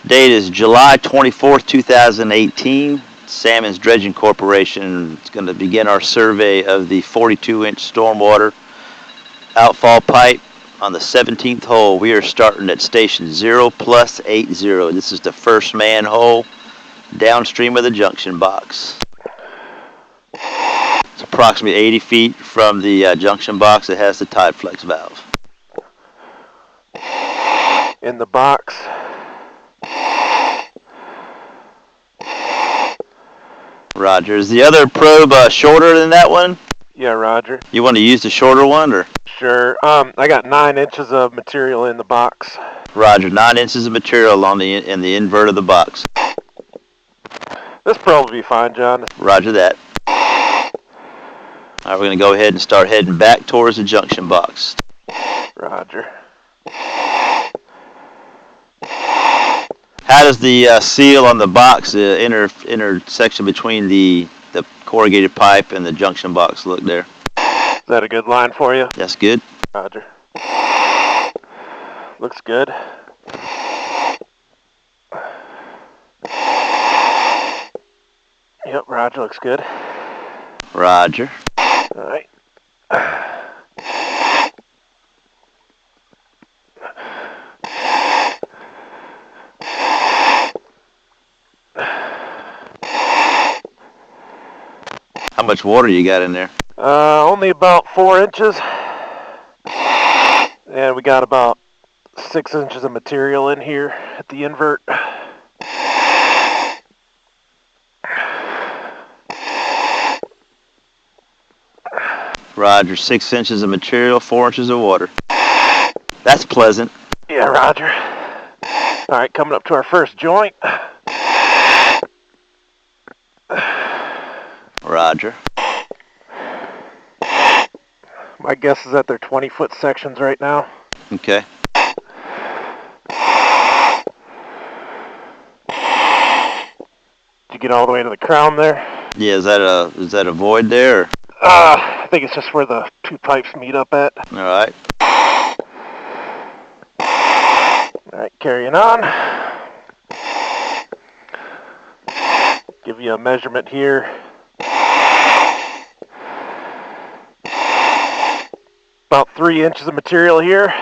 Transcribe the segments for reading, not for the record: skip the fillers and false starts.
Date is July 24th, 2018. Salmons Dredging Corporation is going to begin our survey of the 42-inch stormwater outfall pipe on the 17th hole. We are starting at station 0 plus 80. This is the first manhole downstream of the junction box. It's approximately 80 feet from the junction box that has the tide flex valve. In the box. Roger. Is the other probe shorter than that one? Yeah, roger. You want to use the shorter one, or? Sure. I got 9 inches of material in the box. Roger. 9 inches of material in the invert of the box. This probe will be fine, John. Roger that. All right, we're going to go ahead and start heading back towards the junction box. Roger. How does the seal on the box, the intersection between the corrugated pipe and the junction box look there? Is that a good line for you? That's good. Roger. Looks good. Yep, Roger, looks good. Roger. All right. How much water you got in there? Only about 4 inches. And we got about 6 inches of material in here at the invert. Roger. 6 inches of material, 4 inches of water. That's pleasant. Yeah, Roger. All right, coming up to our first joint. Roger. My guess is that they're 20-foot sections right now. Okay. Did you get all the way to the crown there? Yeah, is that a void there? Or? I think it's just where the 2 pipes meet up at. All right. All right, carrying on. Give you a measurement here. About 3 inches of material here.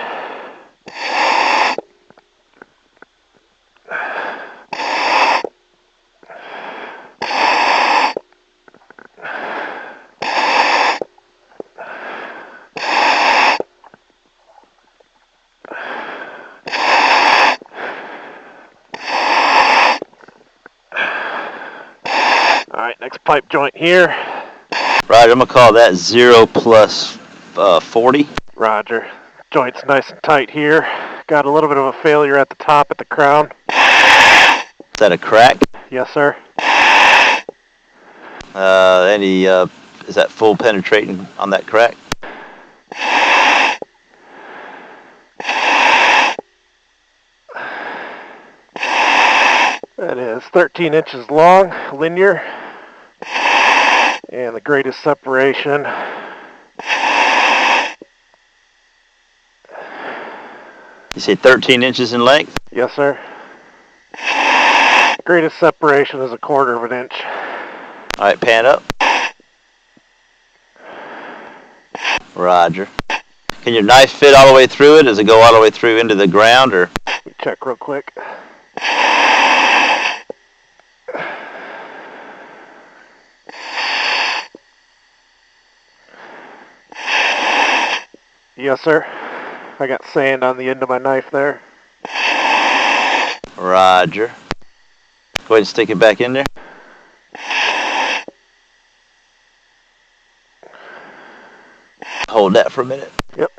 All right, next pipe joint here. Right, I'm going to call that 0 plus 40. Roger. Joint's nice and tight here. Got a little bit of a failure at the top at the crown. Is that a crack? Yes, sir. Is that full penetrating on that crack? That is 13 inches long, linear, and the greatest separation. You say 13 inches in length? Yes, sir. Greatest separation is 1/4 of an inch. All right, pan up. Roger. Can your knife fit all the way through it? Does it go all the way through into the ground, or? Let me check real quick. Yes, sir. I got sand on the end of my knife there. Roger. Go ahead and stick it back in there. Hold that for a minute. Yep.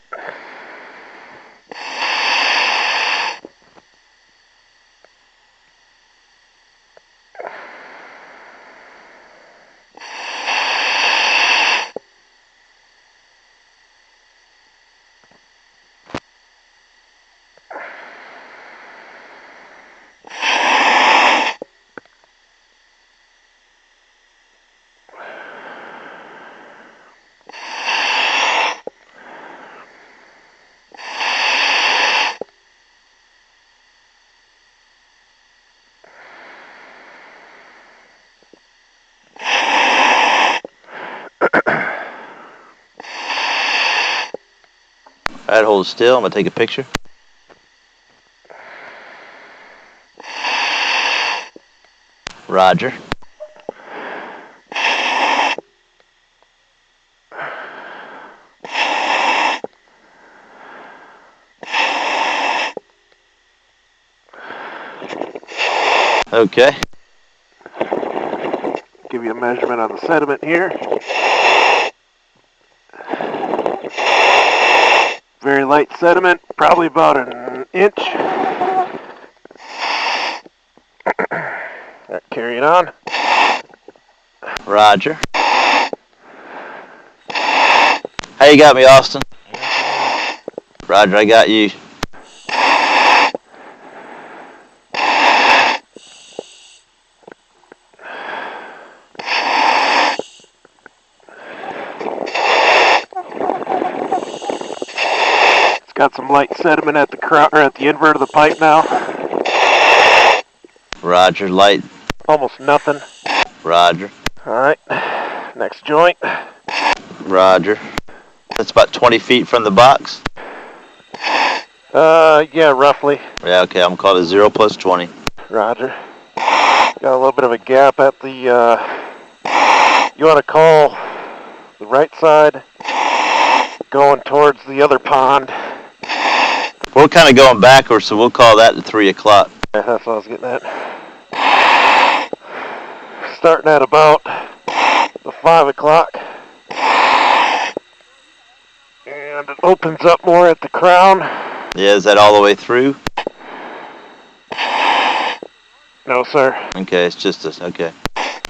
Alright, hold still. I'm going to take a picture. Roger. Okay. Give you a measurement on the sediment here. Very light sediment, probably about an inch. Carry it on. Roger. How you got me, Austin? Roger, I got you. It's got some light sediment at the at the invert of the pipe now. Roger, light. Almost nothing. Roger. Alright, next joint. Roger. That's about 20 feet from the box? Yeah, roughly. Yeah, okay, I'm calling it 0 plus 20. Roger. Got a little bit of a gap at the, you want to call the right side going towards the other pond. We're kind of going backwards, so we'll call that at 3 o'clock. Yeah, that's what I was getting at. Starting at about the 5 o'clock. And it opens up more at the crown. Yeah, is that all the way through? No, sir. Okay, it's just a, okay.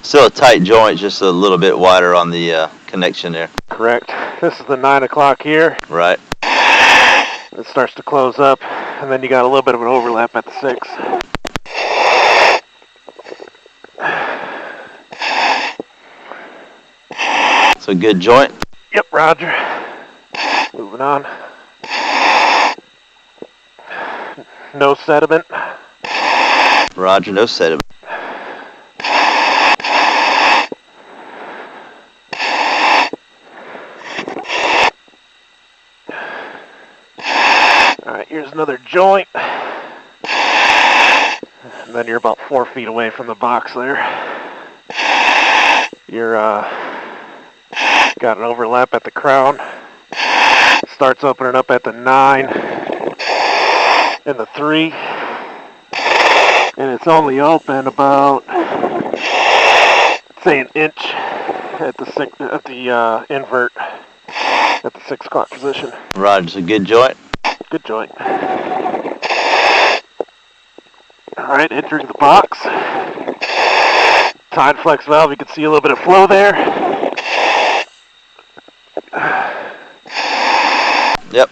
Still a tight joint, just a little bit wider on the connection there. Correct. This is the 9 o'clock here. Right. It starts to close up, and then you got a little bit of an overlap at the 6. So good joint? Yep, roger. Moving on. No sediment. Roger, no sediment. Alright, here's another joint. And then you're about 4 feet away from the box there. You're, got an overlap at the crown. Starts opening up at the 9 and the 3. And it's only open about, say, an inch at the invert at the 6 o'clock position. Roger, it's a good joint. Good joint. Alright, entering the box. Tide flex valve, you can see a little bit of flow there. Yep.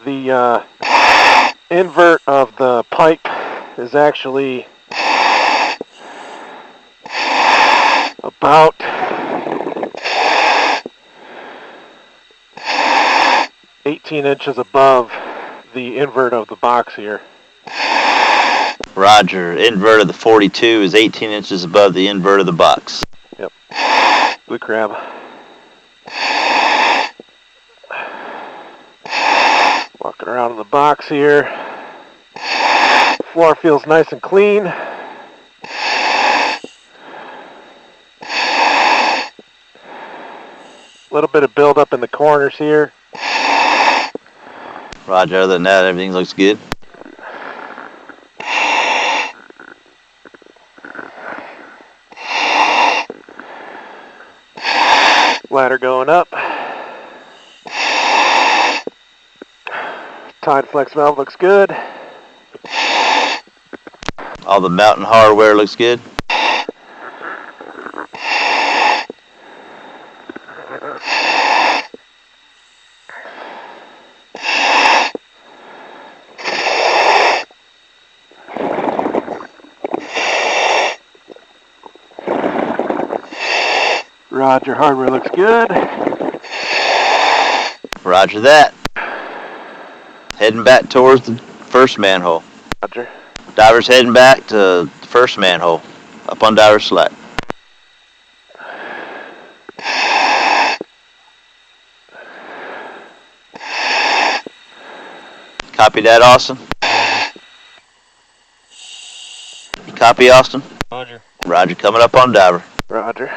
The invert of the pipe is actually about 18 inches above the invert of the box here. Roger, invert of the 42 is 18 inches above the invert of the box. Yep. Good crab. Walking around in the box here. Floor feels nice and clean. A little bit of buildup in the corners here. Roger, other than that, everything looks good. Ladder going up. Tide flex valve looks good. All the mountain hardware looks good. Roger, hardware looks good. Roger that. Heading back towards the first manhole. Roger. Diver's heading back to the first manhole, up on Diver's Slack. Copy that, Austin? You copy, Austin? Roger. Roger, coming up on Diver. Roger.